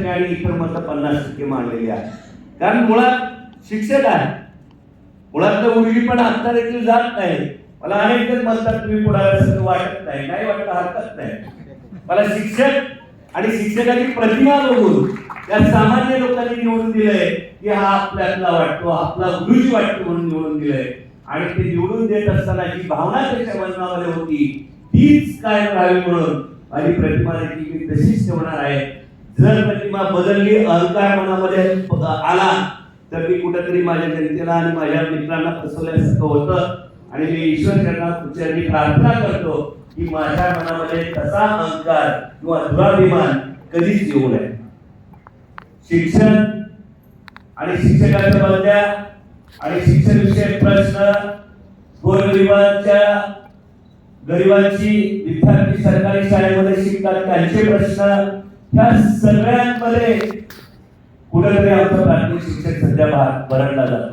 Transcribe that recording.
50% आणि इतर मतं 50% मांडलेली आहे. कारण मुळात शिक्षक आहे, मुळातलं उर्जी पण आता देखील जात नाही. मला अनेक जण म्हणतात तुम्ही पुढाऱ्यासारखं वाटत नाही. नाही वाटत हरकत नाही. मला शिक्षक आणि शिक्षकाची प्रतिमा बघून या सामान्य लोकांनी निवडून दिलंय की हा आपल्यातला वाटतो, आपला गुरुजी वाटतो म्हणून निवडून दिलंय. आणि ते निवडून देत असताना जी भावना त्याच्या मनामध्ये होती तीच काय राहावी म्हणून माझी प्रतिमा देखील मी तशीच ठेवणार आहे. जर प्रतिमा बदलली, अहंकार मनामध्ये आला तर मी कुठेतरी माझ्या जनतेला आणि माझ्या मित्रांना फसवल्यासारखं होतं. आणि मी ईश्वर चरणी प्रार्थना करतो की माझ्या मनामध्ये तसा अहंकार किंवा दुराभिमान कधीच येऊ नये. शिक्षण आणि शिक्षकाच्या बदल्या आणि शिक्षण विषयक प्रश्न, गरिबांची विद्यार्थी सरकारी शाळेमध्ये शिकतात त्यांचे प्रश्न, त्या सगळ्यांमध्ये कुठेतरी आमचा प्राथमिक शिक्षक सध्या भरडला जातो.